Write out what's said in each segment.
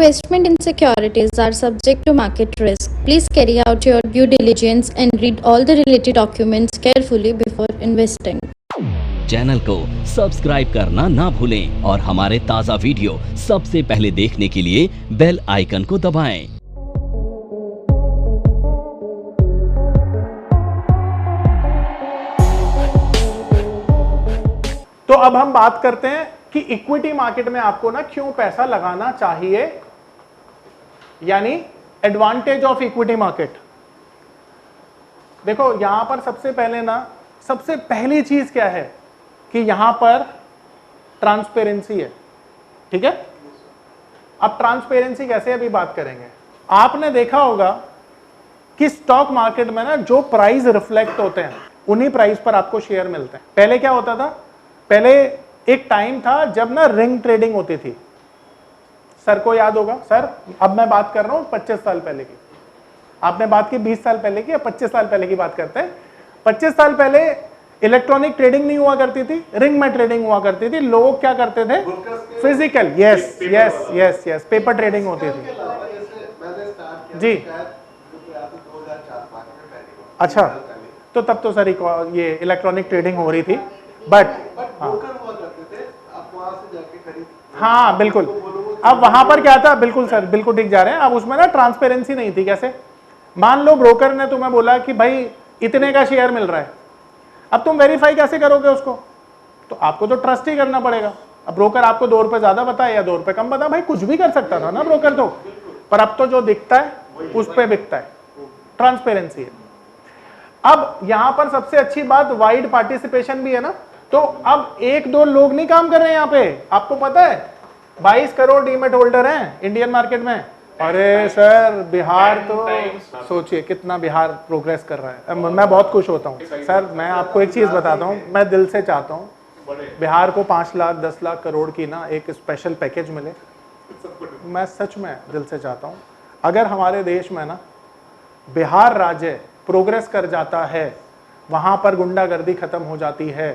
Investment in securities are subject to market risk. Please carry out your due diligence and read all the related documents carefully before investing. Channel को subscribe करना ना भूलें और हमारे ताज़ा video सबसे पहले देखने के लिए बेल आइकन को दबाएं। तो अब हम बात करते हैं कि इक्विटी मार्केट में आपको ना क्यों पैसा लगाना चाहिए, यानी एडवांटेज ऑफ इक्विटी मार्केट। देखो यहां पर सबसे पहली चीज क्या है कि यहां पर ट्रांसपेरेंसी है। ठीक है, अब ट्रांसपेरेंसी कैसे अभी बात करेंगे। आपने देखा होगा कि स्टॉक मार्केट में ना जो प्राइस रिफ्लेक्ट होते हैं उन्हीं प्राइस पर आपको शेयर मिलते हैं। पहले क्या होता था, पहले एक टाइम था जब ना रिंग ट्रेडिंग होती थी। सर को याद होगा, सर अब मैं बात कर रहा हूं 25 साल पहले की, आपने बात की 20 साल पहले की या 25 साल पहले की बात करते हैं। 25 साल पहले इलेक्ट्रॉनिक ट्रेडिंग नहीं हुआ करती थी, रिंग में ट्रेडिंग हुआ करती थी। लोग क्या करते थे, physical, yes yes yes yes, paper trading होती थी जी। अच्छा, तो तब तो सर ये इलेक्ट्रॉनिक ट्रेडिंग हो रही थी, बट हाँ बिल्कुल। अब वहां पर क्या था, बिल्कुल सर बिल्कुल ठीक जा रहे हैं। अब उसमें ना ट्रांसपेरेंसी नहीं थी। कैसे, मान लो ब्रोकर ने तुम्हें बोला कि भाई इतने का शेयर मिल रहा है, अब तुम वेरीफाई कैसे करोगे उसको, तो आपको तो ट्रस्ट ही करना पड़ेगा। अब ब्रोकर आपको 2 रुपए ज्यादा बताए या 2 रुपए कम बताए, भाई कुछ भी कर सकता था ना ब्रोकर तो, पर अब तो जो दिखता है उस पर बिकता है, ट्रांसपेरेंसी है। अब यहां पर सबसे अच्छी बात वाइड पार्टिसिपेशन भी है ना। तो अब 1-2 लोग नहीं काम कर रहे हैं यहाँ पे, आपको पता है 22 करोड़ डीमेट होल्डर हैं इंडियन मार्केट में। अरे सर बिहार तो सोचिए कितना बिहार प्रोग्रेस कर रहा है, मैं बहुत खुश होता हूँ सर। मैं आपको एक चीज बताता हूँ, मैं दिल से चाहता हूँ बिहार को 5 लाख 10 लाख करोड़ की ना एक स्पेशल पैकेज मिले। मैं सच में दिल से चाहता हूँ, अगर हमारे देश में ना बिहार राज्य प्रोग्रेस कर जाता है, वहां पर गुंडागर्दी खत्म हो जाती है,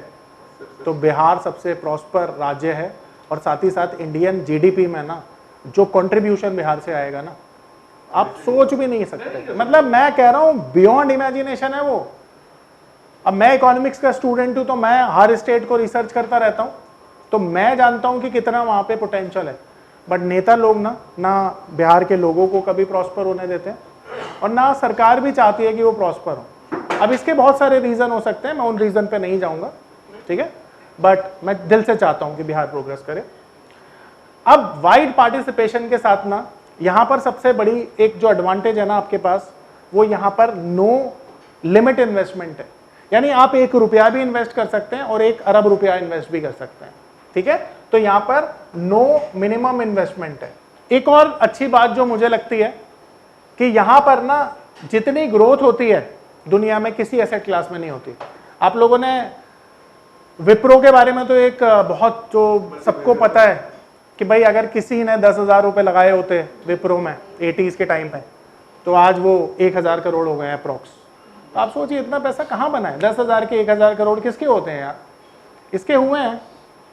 तो बिहार सबसे प्रॉस्पर राज्य है। और साथ ही साथ इंडियन जीडीपी में ना जो कंट्रीब्यूशन बिहार से आएगा ना, आप सोच भी नहीं सकते। मतलब मैं कह रहा हूं बियॉन्ड इमेजिनेशन है वो। अब मैं इकोनॉमिक्स का स्टूडेंट हूं, तो मैं हर स्टेट को रिसर्च करता रहता हूं, तो मैं जानता हूं कि कितना वहां पे पोटेंशियल है। बट नेता लोग ना बिहार के लोगों को कभी प्रॉस्पर होने देते हैं, और ना सरकार भी चाहती है कि वो प्रॉस्पर हो। अब इसके बहुत सारे रीजन हो सकते हैं, मैं उन रीजन पे नहीं जाऊंगा, ठीक है, बट मैं दिल से चाहता हूं कि बिहार प्रोग्रेस करे। अब वाइड पार्टिसिपेशन के साथ ना यहां पर सबसे बड़ी एक जो एडवांटेज है ना आपके पास, वो यहां पर नो लिमिट इन्वेस्टमेंट है। यानी आप 1 रुपया भी इन्वेस्ट कर सकते हैं और 1 अरब रुपया इन्वेस्ट भी कर सकते हैं। ठीक है, तो यहां पर नो मिनिमम इन्वेस्टमेंट है। एक और अच्छी बात जो मुझे लगती है कि यहां पर ना जितनी ग्रोथ होती है दुनिया में किसी एसेट क्लास में नहीं होती। आप लोगों ने विप्रो के बारे में तो एक बहुत जो सबको पता है कि भाई अगर किसी ने 10,000 रुपए लगाए होते विप्रो में 80s के टाइम पे, तो आज वो 1,000 करोड़ हो गए अप्रोक्स। तो आप सोचिए इतना पैसा कहाँ बना है। 10,000 के 1,000 करोड़ किसके होते हैं यार, इसके हुए हैं।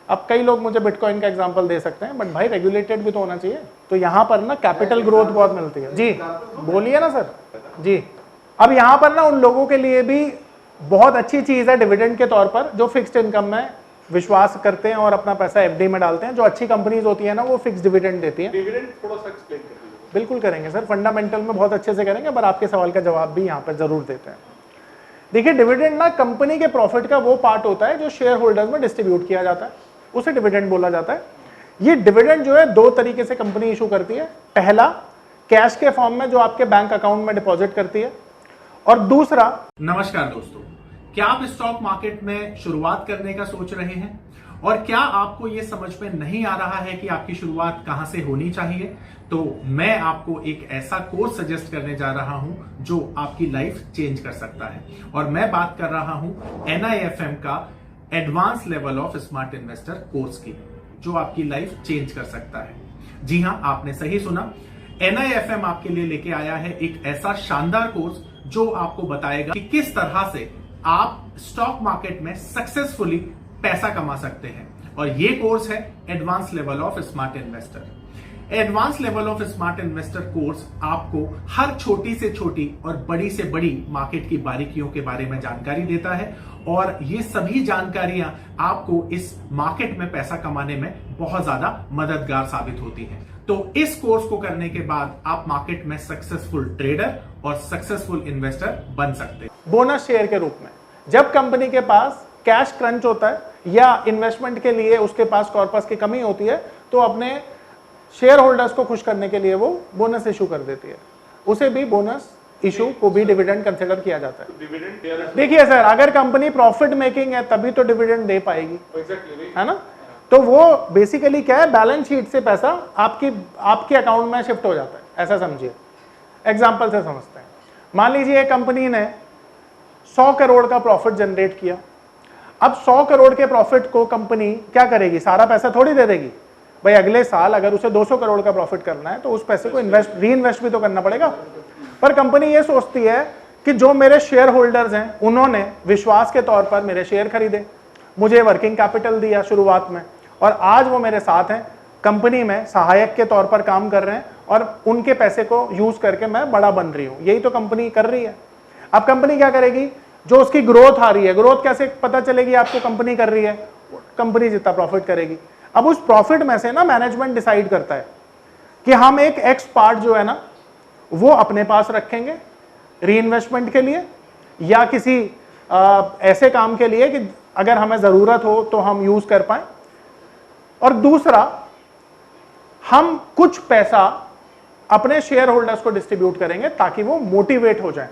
अब कई लोग मुझे बिटकॉइन का एग्जांपल दे सकते हैं, बट भाई रेगुलेटेड भी तो होना चाहिए। तो यहाँ पर ना कैपिटल ग्रोथ बहुत मिलती है। जी बोलिए ना सर। जी, अब यहाँ पर ना उन लोगों के लिए भी बहुत अच्छी चीज है डिविडेंड के तौर पर, जो फिक्स्ड इनकम में विश्वास करते हैं और अपना पैसा एफडी में डालते हैं। जो अच्छी कंपनीज होती है ना वो फिक्स्ड डिविडेंड देती हैं। डिविडेंड थोड़ा सा एक्सप्लेन कर दीजिए। बिल्कुल करेंगे सर, फंडामेंटल में बहुत अच्छे से करेंगे, पर आपके सवाल का जवाब भी यहाँ पर जरूर देते हैं। देखिए डिविडेंड ना कंपनी के प्रॉफिट का वो पार्ट होता है जो शेयर होल्डर्स में डिस्ट्रीब्यूट किया जाता है, उसे डिविडेंड बोला जाता है। ये डिविडेंड जो है 2 तरीके से कंपनी इशू करती है। पहला कैश के फॉर्म में जो आपके बैंक अकाउंट में डिपॉजिट करती है, और दूसरा। नमस्कार दोस्तों, क्या आप स्टॉक मार्केट में शुरुआत करने का सोच रहे हैं और क्या आपको यह समझ में नहीं आ रहा है कि आपकी शुरुआत कहां से होनी चाहिए, तो मैं आपको एक ऐसा कोर्स सजेस्ट करने जा रहा हूं जो आपकी लाइफ चेंज कर सकता है। और मैं बात कर रहा हूं NIFM का advance level of smart investor course की, जो आपकी लाइफ चेंज कर सकता है। जी हां, आपने सही सुना, NIFM आपके लिए लेके आया है एक ऐसा शानदार कोर्स जो आपको बताएगा कि किस तरह से आप स्टॉक मार्केट में सक्सेसफुली पैसा कमा सकते हैं। और ये कोर्स है advance level of smart investor. Advance level of smart investor course आपको हर छोटी से छोटी और बड़ी से बड़ी मार्केट की बारीकियों के बारे में जानकारी देता है और ये सभी जानकारियां आपको इस मार्केट में पैसा कमाने में बहुत ज्यादा मददगार साबित होती हैं। तो इस कोर्स को करने के बाद आप मार्केट में सक्सेसफुल ट्रेडर और सक्सेसफुल इन्वेस्टर बन सकते हैं। बोनस शेयर के रूप में जब कंपनी के पास कैश क्रंच होता है या इन्वेस्टमेंट के लिए उसके पास कॉर्पस की कमी होती है तो अपने शेयर होल्डर्स को खुश करने के लिए वो बोनस इशू कर देती है, उसे भी बोनस इशू को भी डिविडेंड कंसिडर किया जाता है। देखिए सर, अगर कंपनी प्रॉफिट मेकिंग है तभी तो डिविडेंड दे पाएगी, है ना? तो वो बेसिकली क्या है, बैलेंस शीट से पैसा आपके अकाउंट में शिफ्ट हो जाता है, ऐसा समझिए। एग्जाम्पल से समझते हैं। मान लीजिए कंपनी ने 100 करोड़ का प्रॉफिट जनरेट किया। अब 100 करोड़ के प्रॉफिट को कंपनी क्या करेगी, सारा पैसा थोड़ी दे देगी भाई। अगले साल अगर उसे 200 करोड़ का प्रॉफिट करना है तो उस पैसे को री इन्वेस्ट भी तो करना पड़ेगा। पर कंपनी ये सोचती है कि जो मेरे शेयर होल्डर्स हैं उन्होंने विश्वास के तौर पर मेरे शेयर खरीदे, मुझे वर्किंग कैपिटल दिया शुरुआत में, और आज वो मेरे साथ हैं, कंपनी में सहायक के तौर पर काम कर रहे हैं और उनके पैसे को यूज करके मैं बड़ा बन रही हूं। यही तो कंपनी कर रही है। अब कंपनी क्या करेगी, जो उसकी ग्रोथ आ रही है, ग्रोथ कैसे पता चलेगी आपको कंपनी कर रही है, कंपनी जितना प्रॉफिट करेगी। अब उस प्रॉफिट में से ना मैनेजमेंट डिसाइड करता है कि हम एक एक्स पार्ट जो है ना वो अपने पास रखेंगे री इन्वेस्टमेंट के लिए या किसी ऐसे काम के लिए कि अगर हमें जरूरत हो तो हम यूज कर पाए, और दूसरा हम कुछ पैसा अपने शेयर होल्डर्स को डिस्ट्रीब्यूट करेंगे ताकि वो मोटिवेट हो जाए।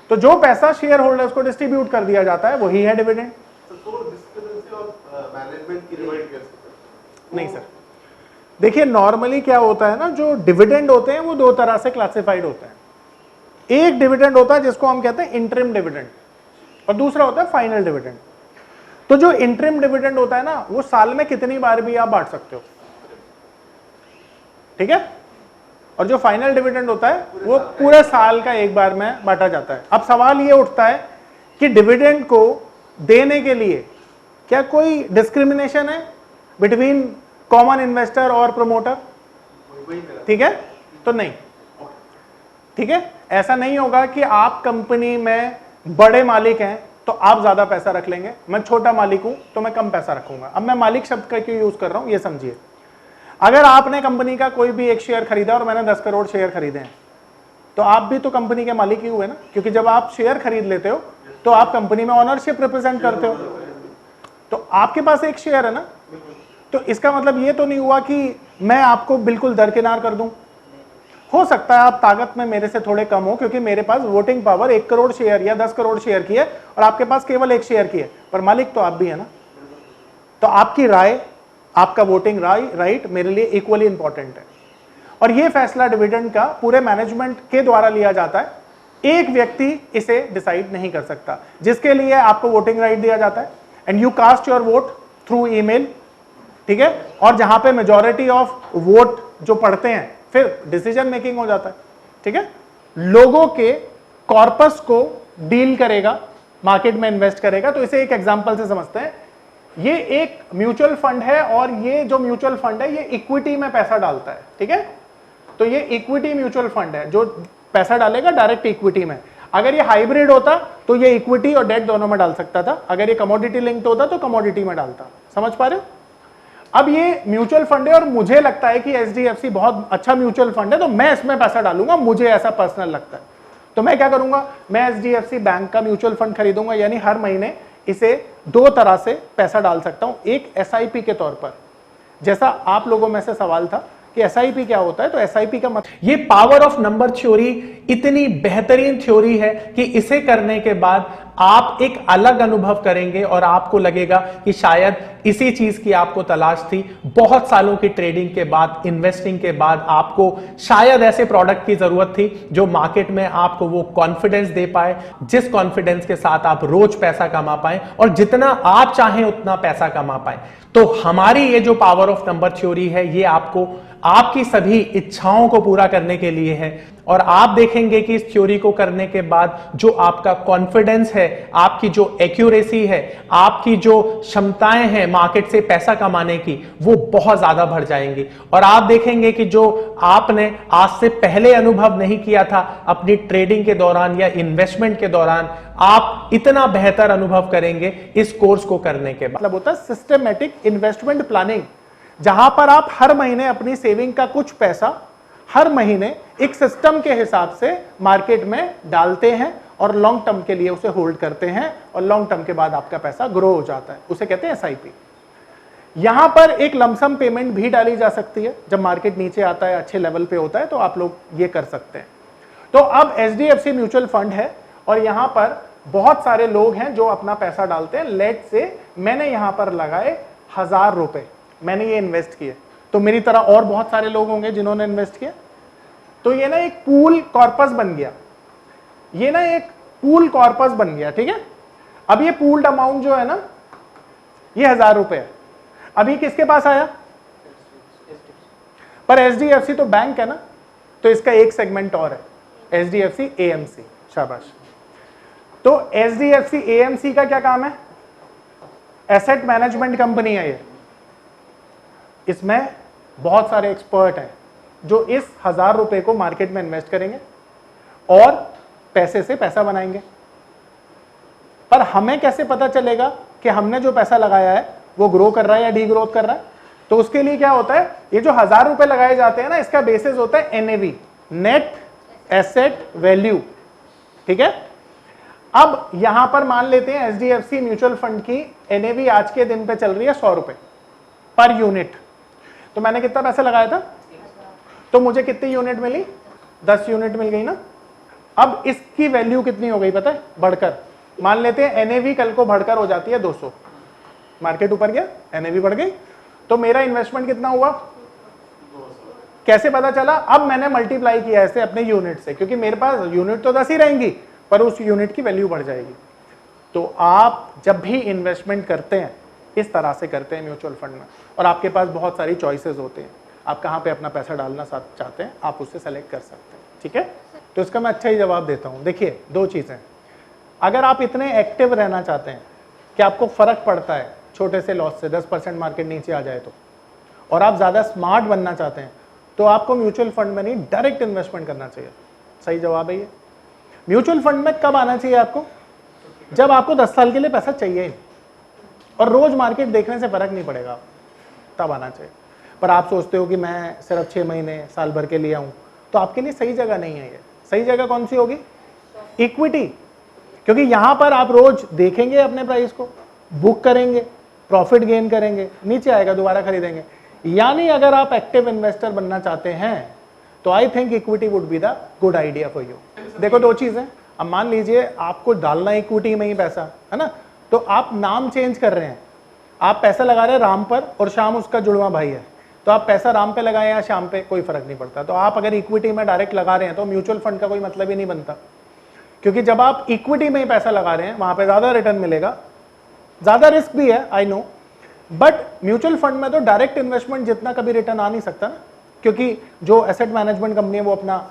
तो जो पैसा शेयर होल्डर्स को डिस्ट्रीब्यूट कर दिया जाता है वही है डिविडेंड। नहीं सर, देखिए नॉर्मली क्या होता है ना, जो डिविडेंड होते हैं वो दो तरह से क्लासिफाइड होते हैं। एक डिविडेंड होता है जिसको हम कहते हैं इंटरिम डिविडेंड और दूसरा होता है फाइनल डिविडेंड। तो जो इंटरिम डिविडेंड होता है ना वो साल में कितनी बार भी आप बांट सकते हो, ठीक है, और जो फाइनल डिविडेंड होता है वो पूरे साल का एक बार में बांटा जाता है। अब सवाल ये उठता है कि डिविडेंड को देने के लिए क्या कोई डिस्क्रिमिनेशन है बिटवीन कॉमन इन्वेस्टर और प्रमोटर, ठीक है? तो नहीं, ठीक है, ऐसा नहीं होगा कि आप कंपनी में बड़े मालिक हैं तो आप ज्यादा पैसा रख लेंगे, मैं छोटा मालिक हूं तो मैं कम पैसा रखूंगा। अब मैं मालिक शब्द का क्यों यूज कर रहा हूं ये समझिए। अगर आपने कंपनी का कोई भी एक शेयर खरीदा और मैंने 10 करोड़ शेयर खरीदे हैं तो आप भी तो कंपनी के मालिक ही हुए ना, क्योंकि जब आप शेयर खरीद लेते हो तो आप कंपनी में ओनरशिप रिप्रेजेंट करते हो, तो आपके पास एक शेयर है ना। तो इसका मतलब ये तो नहीं हुआ कि मैं आपको बिल्कुल दरकिनार कर दूं। हो सकता है आप ताकत में मेरे से थोड़े कम हो क्योंकि मेरे पास वोटिंग पावर 1 करोड़ शेयर या 10 करोड़ शेयर की है और आपके पास केवल 1 शेयर की है, पर मालिक तो आप भी है ना। तो आपकी राय, आपका वोटिंग राइट मेरे लिए इक्वली इंपॉर्टेंट है। और यह फैसला डिविडेंड का पूरे मैनेजमेंट के द्वारा लिया जाता है, एक व्यक्ति इसे डिसाइड नहीं कर सकता, जिसके लिए आपको वोटिंग राइट दिया जाता है and you cast your vote through email, ठीक है। और जहां पे मेजॉरिटी ऑफ वोट जो पढ़ते हैं फिर डिसीजन मेकिंग हो जाता है, ठीक है। लोगों के कॉर्पस को डील करेगा, मार्केट में इन्वेस्ट करेगा। तो इसे एक एग्जांपल से समझते हैं। ये एक म्यूचुअल फंड है और ये जो म्यूचुअल फंड है ये इक्विटी में पैसा डालता है, ठीक है। तो ये इक्विटी म्यूचुअल फंड है जो पैसा डालेगा डायरेक्ट इक्विटी में। अगर ये हाइब्रिड होता तो ये इक्विटी और डेट दोनों में डाल सकता था, अगर ये कमोडिटी लिंक्ड होता तो कमोडिटी में डालता। समझ पा रहे हो? अब ये म्यूचुअल फंड है और मुझे लगता है कि एचडीएफसी बहुत अच्छा म्यूचुअल फंड है तो मैं इसमें पैसा डालूंगा, मुझे ऐसा पर्सनल लगता है। तो मैं क्या करूंगा, मैं एचडीएफसी बैंक का म्यूचुअल फंड खरीदूंगा, यानी हर महीने इसे 2 तरह से पैसा डाल सकता हूं। एक एसआईपी के तौर पर, जैसा आप लोगों में से सवाल था कि एसआईपी क्या होता है, तो एसआईपी का मतलब, ये पावर ऑफ नंबर थ्योरी इतनी बेहतरीन थ्योरी है कि इसे करने के बाद आप एक अलग अनुभव करेंगे और आपको लगेगा कि शायद इसी चीज की आपको तलाश थी। बहुत सालों की ट्रेडिंग के बाद, इन्वेस्टिंग के बाद आपको शायद ऐसे प्रोडक्ट की जरूरत थी जो मार्केट में आपको वो कॉन्फिडेंस दे पाए, जिस कॉन्फिडेंस के साथ आप रोज पैसा कमा पाए और जितना आप चाहें उतना पैसा कमा पाए। तो हमारी ये जो पावर ऑफ नंबर थ्योरी है ये आपको आपकी सभी इच्छाओं को पूरा करने के लिए है और आप देखेंगे कि इस थ्योरी को करने के बाद जो आपका कॉन्फिडेंस है, आपकी जो एक्यूरेसी है, आपकी जो क्षमताएं हैं मार्केट से पैसा कमाने की, वो बहुत ज्यादा बढ़ जाएंगी। और आप देखेंगे कि जो आपने आज से पहले अनुभव नहीं किया था अपनी ट्रेडिंग के दौरान या इन्वेस्टमेंट के दौरान, आप इतना बेहतर अनुभव करेंगे इस कोर्स को करने के बाद। मतलब होता है सिस्टमेटिक इन्वेस्टमेंट प्लानिंग, जहां पर आप हर महीने अपनी सेविंग का कुछ पैसा हर महीने एक सिस्टम के हिसाब से मार्केट में डालते हैं और लॉन्ग टर्म के लिए उसे होल्ड करते हैं और लॉन्ग टर्म के बाद आपका पैसा ग्रो हो जाता है, उसे कहते हैं एसआईपी। यहां पर एक लमसम पेमेंट भी डाली जा सकती है जब मार्केट नीचे आता है, अच्छे लेवल पे होता है, तो आप लोग ये कर सकते हैं। तो अब एचडीएफसी म्यूचुअल फंड है और यहां पर बहुत सारे लोग हैं जो अपना पैसा डालते हैं। लेट से मैंने यहां पर लगाए 1000 रुपए, मैंने ये इन्वेस्ट किए, तो मेरी तरह और बहुत सारे लोग होंगे जिन्होंने इन्वेस्ट किया, तो ये ना एक पूल कॉर्पस बन गया, ये ना एक पूल कॉर्पस बन गया, ठीक है। अब ये पूल्ड अमाउंट जो है ना, ये 1000 रुपए है। अभी किसके पास आया? पर एचडीएफसी तो बैंक है ना, तो इसका एक सेगमेंट और है, एचडीएफसी एएमसी। शाबाश। तो एचडीएफसी एएमसी का क्या काम है? एसेट मैनेजमेंट कंपनी है ये। इसमें बहुत सारे एक्सपर्ट हैं जो इस 1000 रुपए को मार्केट में इन्वेस्ट करेंगे और पैसे से पैसा बनाएंगे। पर हमें कैसे पता चलेगा कि हमने जो पैसा लगाया है वो ग्रो कर रहा है या डी ग्रोथ कर रहा है? तो उसके लिए क्या होता है, ये जो 1000 रुपए लगाए जाते हैं ना, इसका बेसिस होता है एनएवी, नेट एसेट वैल्यू, ठीक है। अब यहां पर मान लेते हैं एचडीएफसी म्यूचुअल फंड की एनएवी आज के दिन पे चल रही है 100 रुपए पर यूनिट। तो मैंने कितना पैसा लगाया था, तो मुझे कितनी यूनिट मिली? 10 यूनिट मिल गई ना। अब इसकी वैल्यू कितनी हो गई पता है? बढ़कर, मान लेते हैं एनएवी कल को बढ़कर हो जाती है 200, मार्केट ऊपर गया, एनएवी बढ़ गई, तो मेरा इन्वेस्टमेंट कितना हुआ? कैसे पता चला? अब मैंने मल्टीप्लाई किया ऐसे अपने यूनिट से, क्योंकि मेरे पास यूनिट तो 10 ही रहेंगी पर उस यूनिट की वैल्यू बढ़ जाएगी। तो आप जब भी इन्वेस्टमेंट करते हैं इस तरह से करते हैं म्यूचुअल फंड में, और आपके पास बहुत सारी चॉइसेस होते हैं, आप कहाँ पे अपना पैसा डालना चाहते हैं आप उससे सेलेक्ट कर सकते हैं, ठीक है। तो इसका मैं अच्छा ही जवाब देता हूँ। देखिए, दो चीज़ें, अगर आप इतने एक्टिव रहना चाहते हैं कि आपको फर्क पड़ता है छोटे से लॉस से 10% मार्केट नीचे आ जाए तो, और आप ज़्यादा स्मार्ट बनना चाहते हैं, तो आपको म्यूचुअल फंड में नहीं डायरेक्ट इन्वेस्टमेंट करना चाहिए। सही जवाब है ये। म्यूचुअल फंड में कब आना चाहिए आपको? जब आपको 10 साल के लिए पैसा चाहिए ही और रोज मार्केट देखने से फर्क नहीं पड़ेगा, तब आना चाहिए। पर आप सोचते हो कि मैं सिर्फ 6 महीने साल भर के लिए आऊं, तो आपके लिए सही जगह नहीं है ये। सही जगह कौन सी होगी? इक्विटी, क्योंकि यहां पर आप रोज देखेंगे अपने प्राइस को, बुक करेंगे, प्रॉफिट गेन करेंगे, नीचे आएगा दोबारा खरीदेंगे। यानी अगर आप एक्टिव इन्वेस्टर बनना चाहते हैं तो I think equity would be the good idea for you. देखो, दो चीजें, अब मान लीजिए आपको डालना इक्विटी में ही पैसा है ना, तो आप नाम चेंज कर रहे हैं, आप पैसा लगा रहे हैं राम पर और श्याम उसका जुड़वा भाई है, तो आप पैसा राम पे लगाए या श्याम पे, कोई फर्क नहीं पड़ता। तो आप अगर इक्विटी में डायरेक्ट लगा रहे हैं तो म्यूचुअल फंड का कोई मतलब ही नहीं बनता, क्योंकि जब आप इक्विटी में ही पैसा लगा रहे हैं वहां पे ज्यादा रिटर्न मिलेगा, ज्यादा रिस्क भी है, I know, but mutual fund में तो डायरेक्ट इन्वेस्टमेंट जितना कभी रिटर्न आ नहीं सकता ना, क्योंकि जो एसेट मैनेजमेंट कंपनी है वो अपना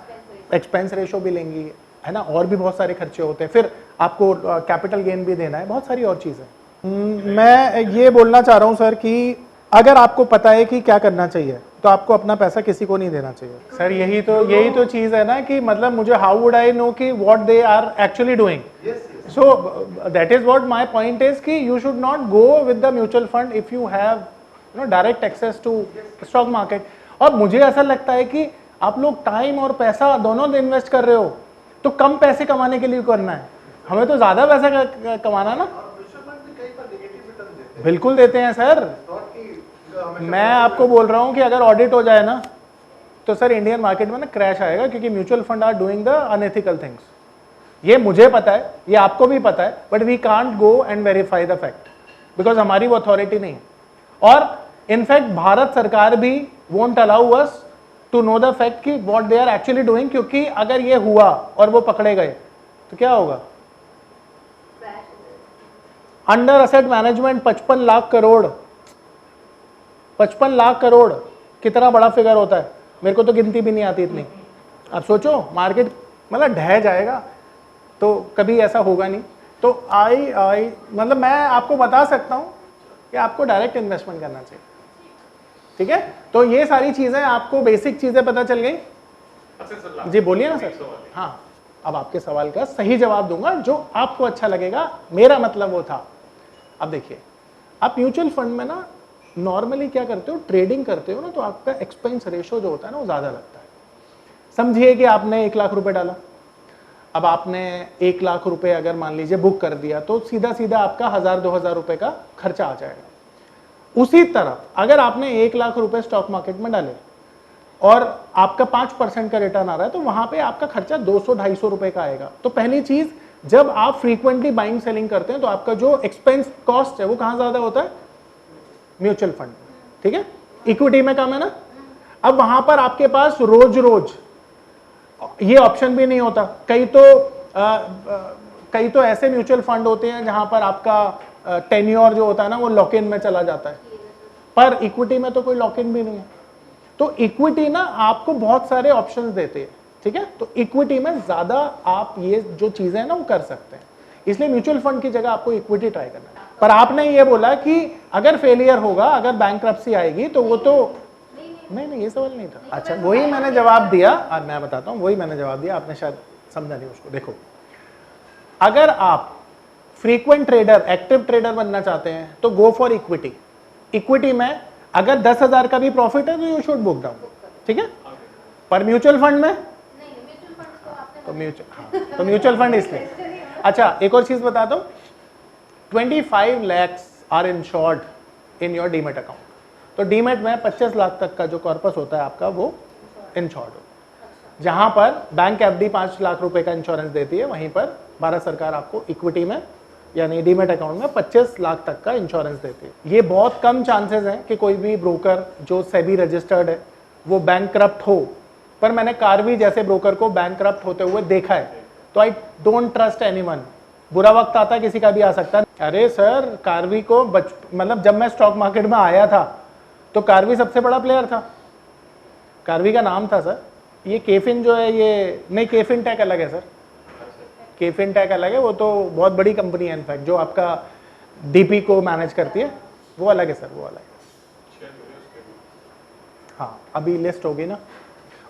एक्सपेंस रेशो भी लेंगी, है ना, और भी बहुत सारे खर्चे होते हैं, फिर आपको कैपिटल गेन भी देना है, बहुत सारी और चीजें। मैं ये बोलना चाह रहा हूं सर कि अगर आपको पता है कि क्या करना चाहिए तो आपको अपना पैसा किसी को नहीं देना चाहिए। सर यही तो चीज है ना, कि मतलब मुझे हाउ वुड आई नो कि what they are actually doing. So that is what my point is कि you should not go with the mutual fund if you have direct access to stock market. और मुझे ऐसा लगता है कि आप लोग टाइम और पैसा दोनों इन्वेस्ट कर रहे हो, तो कम पैसे कमाने के लिए करना है, हमें तो ज्यादा पैसा कमाना ना। बिल्कुल देते हैं सर, मैं आपको बोल रहा हूं कि अगर ऑडिट हो जाए ना तो सर इंडियन मार्केट में ना क्रैश आएगा, क्योंकि mutual fund are doing the unethical things. ये मुझे पता है, ये आपको भी पता है, but we can't go and verify the fact because हमारी वो अथॉरिटी नहीं है। और इनफैक्ट भारत सरकार भी won't allow us to know the fact कि what they are actually doing, क्योंकि अगर ये हुआ और वो पकड़े गए तो क्या होगा? Under asset management 55 lakh crore, 55 lakh crore कितना बड़ा फिगर होता है, मेरे को तो गिनती भी नहीं आती इतनी। अब सोचो मार्केट मतलब ढह जाएगा तो कभी ऐसा होगा नहीं। तो आई मतलब मैं आपको बता सकता हूं कि आपको डायरेक्ट इन्वेस्टमेंट करना चाहिए, ठीक है। तो ये सारी चीजें आपको बेसिक चीजें पता चल गई। जी बोलिए ना सर। हाँ, अब आपके सवाल का सही जवाब दूंगा जो आपको अच्छा लगेगा, मेरा मतलब वो था। अब देखिए, आप म्यूचुअल फंड में ना नॉर्मली क्या करते हो, ट्रेडिंग करते हो ना, तो आपका एक्सपेंस रेशो जो होता है ना वो ज्यादा लगता है। समझिए कि आपने 1 लाख रुपए डाला, अब आपने 1 लाख रुपए अगर मान लीजिए बुक कर दिया तो सीधा सीधा आपका 1000-2000 रुपए का खर्चा आ जाएगा। उसी तरह अगर आपने 1 लाख रुपए स्टॉक मार्केट में डाले और आपका 5% का रिटर्न आ रहा है तो वहां पे आपका खर्चा 200-250 रुपए का आएगा। तो पहली चीज, जब आप फ्रीक्वेंटली बाइंग सेलिंग करते हैं तो आपका जो एक्सपेंस कॉस्ट है वो कहां ज्यादा होता है, म्यूचुअल फंड, ठीक है। इक्विटी में कम है ना। अब वहां पर आपके पास रोज रोज ये ऑप्शन भी नहीं होता। कई तो ऐसे म्यूचुअल फंड होते हैं जहां पर आपका टेन्योर जो होता है ना वो लॉक इन में चला जाता है, पर इक्विटी में तो कोई लॉक इन भी नहीं है। तो इक्विटी ना आपको बहुत सारे ऑप्शंस देते हैं, ठीक है। तो इक्विटी में ज्यादा आप ये जो चीजें हैं ना वो कर सकते हैं, इसलिए म्यूचुअल फंड की जगह आपको इक्विटी ट्राई करना है। पर आपने ये बोला कि अगर फेलियर होगा, अगर बैंक्रप्सी आएगी तो वो तो नहीं, ये सवाल नहीं था। अच्छा, वही मैंने जवाब दिया, अब मैं बताता हूं, वही मैंने जवाब दिया, आपने शायद समझा नहीं उसको। देखो, अगर आप फ्रीक्वेंट ट्रेडर, एक्टिव ट्रेडर बनना चाहते हैं तो गो फॉर इक्विटी। इक्विटी में अगर 10,000 का भी प्रॉफिट है तो यू शुड बुक डाउन, ठीक है। पर म्यूचुअल फंड में तो म्यूचुअल फंड इसलिए। अच्छा, एक और चीज बता दो, 25 lakhs are insured in your demat account. तो डीमेट में 25 लाख तक का जो कॉर्पस होता है आपका वो इंश्योर्ड होता है। जहां पर बैंक एफडी 5 लाख रुपए का इंश्योरेंस देती है, वहीं पर भारत सरकार आपको इक्विटी में यानी डीमेट अकाउंट में 25 लाख तक का इंश्योरेंस देती है। ये बहुत कम चांसेस हैं कि कोई भी ब्रोकर जो सेबी रजिस्टर्ड है वो बैंकक्रप्ट हो, पर मैंने कार्वी जैसे ब्रोकर को बैंकक्रप्ट होते हुए देखा है। तो आई डोंट ट्रस्ट एनीवन। बुरा वक्त आता है, किसी का भी आ सकता है। अरे सर, कार्वी को मतलब जब मैं स्टॉक मार्केट में आया था तो कार्वी सबसे बड़ा प्लेयर था, कार्वी का नाम था सर। ये केफिन जो है, ये नहीं, केफिन टेक अलग है सर, केफिन टेक अलग है, वो तो बहुत बड़ी कंपनी है। इनफैक्ट जो आपका डीपी को मैनेज करती है वो अलग है सर, वो अलग है। हाँ, अभी लिस्ट होगी ना।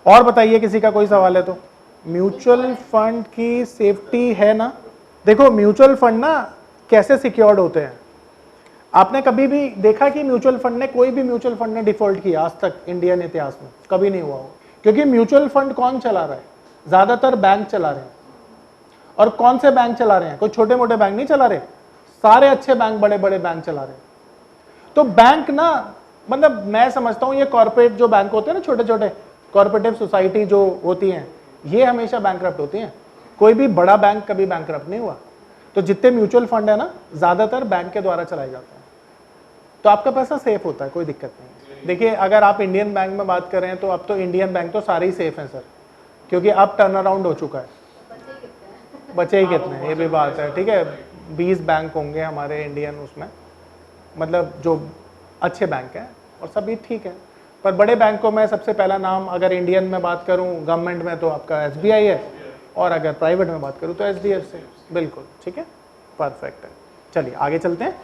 और बताइए, किसी का कोई सवाल है तो। म्यूचुअल फंड की सेफ्टी है ना। देखो, म्यूचुअल फंड ना कैसे सिक्योर्ड होते हैं, आपने कभी भी देखा कि म्यूचुअल फंड ने, कोई भी म्यूचुअल फंड ने डिफॉल्ट किया आज तक इंडियन इतिहास में? कभी नहीं हुआ हो। क्योंकि म्यूचुअल फंड कौन चला रहा है? ज्यादातर बैंक चला रहे हैं। और कौन से बैंक चला रहे हैं? कोई छोटे मोटे बैंक नहीं चला रहे, सारे अच्छे बैंक, बड़े बड़े बैंक चला रहे हैं। तो बैंक ना, मतलब मैं समझता हूं ये कॉर्पोरेट जो बैंक होते हैं ना, छोटे छोटे कॉर्पोरेटिव सोसाइटी जो होती हैं, ये हमेशा बैंकक्रप्ट होती हैं। कोई भी बड़ा बैंक कभी बैंकक्रप्ट नहीं हुआ। तो जितने म्यूचुअल फंड है ना, ज्यादातर बैंक के द्वारा चलाए जाते हैं। तो आपका पैसा सेफ होता है, कोई दिक्कत नहीं। देखिए, अगर आप इंडियन बैंक में बात करें तो अब तो इंडियन बैंक तो सारे ही सेफ हैं सर, क्योंकि अब टर्न अराउंड हो चुका है। बचे ही कितने, ये भी बात है, ठीक है। 20 बैंक होंगे हमारे इंडियन उसमें, मतलब जो अच्छे बैंक हैं, और सभी ठीक है। पर बड़े बैंकों में सबसे पहला नाम, अगर इंडियन में बात करूं गवर्नमेंट में, तो आपका SBI है, और अगर प्राइवेट में बात करूं तो HDFC। बिल्कुल ठीक है, परफेक्ट है। चलिए आगे चलते हैं।